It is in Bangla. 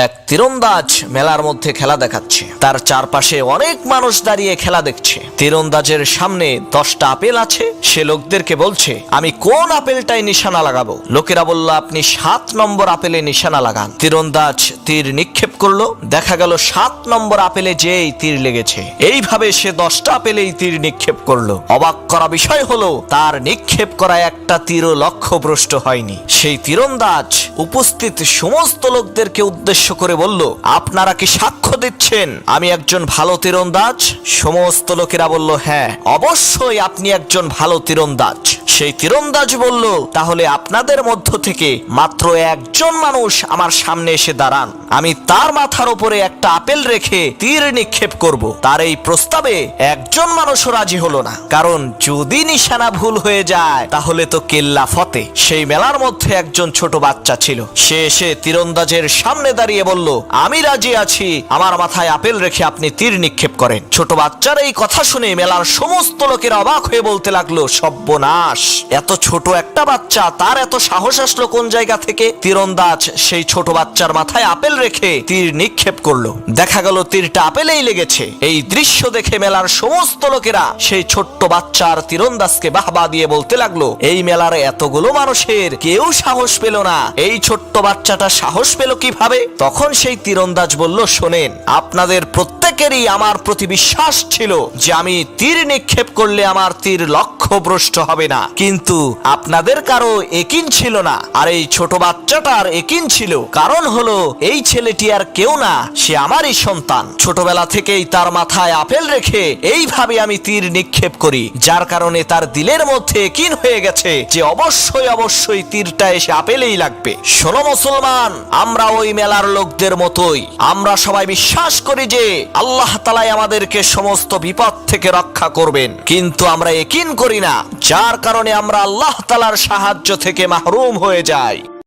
এক তীরন্দাজ মেলার মধ্যে খেলা দেখাচ্ছে। তার চারপাশে অনেক মানুষ দাঁড়িয়ে খেলা দেখছে। তীরন্দাজের সামনে 10টা আপেল আছে। সে লোকদেরকে বলছে, আমি কোন আপেলটাই নিশানা লাগাবো? লোকেরা বলল, আপনি 7 নম্বর আপেলে নিশানা লাগান। তীরন্দাজ তীর নিক্ষেপ করলো। দেখা গেল 7 নম্বর আপেলে যেই তীর লেগেছে। এইভাবে সে 10টা আপেলেই তীর নিক্ষেপ করলো। অবাক করা বিষয় হলো, তার নিক্ষেপ করা একটা তীরও লক্ষ্যভ্রষ্ট হয়নি। সেই তীরন্দাজ উপস্থিত সমস্ত লোকদেরকে উদ্দেশ্য করে বলল, আপনারা কি সাক্ষ্য দিচ্ছেন আমি একজন ভালো তীরন্দাজ? সমস্ত লোকেরা বলল, হ্যাঁ, অবশ্যই আপনি একজন ভালো তীরন্দাজ। সেই তীরন্দাজ বলল, তাহলে আপনাদের মধ্য থেকে মাত্র একজন মানুষ আমার সামনে এসে দাঁড়ান, আমি তার মাথার উপরে একটা আপেল রেখে তীর নিক্ষেপ করব। তার এই প্রস্তাবে একজন মানুষও রাজি হলো না, কারণ যদি নিশানা ভুল হয়ে যায় তাহলে তো কেল্লা ফতে। সেই মেলার মধ্যে একজন ছোট বাচ্চা ছিল। সে এসে তীরন্দাজের সামনে দাঁড়িয়ে বলল, আমি রাজি আছি, আমার মাথায় আপেল রেখে আপনি তীর নিক্ষেপ করেন। ছোট বাচ্চার এই কথা শুনে মেলার সমস্ত লোকেরা অবাক হয়ে বলতে লাগলো, সর্বনাশ, এত ছোট একটা বাচ্চা, তার এত সাহস আসলো কোন জায়গা থেকে? তীরন্দাজ সেই ছোট বাচ্চার মাথায় আপেল রেখে তীর নিক্ষেপ করলো। দেখা গেল তীরটা আপেলেই লেগেছে। এই দৃশ্য দেখে মেলার সমস্ত লোকেরা সেই ছোট্ট বাচ্চার তীরন্দাজকে বাহবা দিয়ে বলতে লাগলো, এই মেলার এতগুলো মানুষের কেউ সাহস পেল না, এই ছোট্ট বাচ্চাটা সাহস পেল কিভাবে? তখন সেই তীরন্দাজ বলল, শোনেন, আপনাদের প্রত্যেকেরই আমার প্রতি বিশ্বাস ছিল যে আমি তীর নিক্ষেপ করলে আমার তীর লক্ষ্যভ্রষ্ট হবে না, কিন্তু আপনাদের কারো একিন ছিল না। আর এই ছোট বাচ্চাটার একিন ছিল। কারণ হলো, এই ছেলেটি আর কেউ না, সে আমারই সন্তান। ছোটবেলা থেকেই তার মাথায় আপেল রেখে এইভাবে আমি তীর নিক্ষেপ করি, যার কারণে তার দিলের মধ্যে একিন হয়ে গেছে যে অবশ্যই অবশ্যই তীরটা এসে আপেলেই লাগবে। শোনো মুসলমান, আমরা ওই মেলার লোকদের মতোই, আমরা সবাই বিশ্বাস করি যে আল্লাহ তাআলাই আমাদেরকে সমস্ত বিপদ থেকে রক্ষা করবেন, কিন্তু আমরা একিন করি না, যার কারণে আমরা আল্লাহ তাআলার সাহায্য থেকে মাহরুম হয়ে যাই।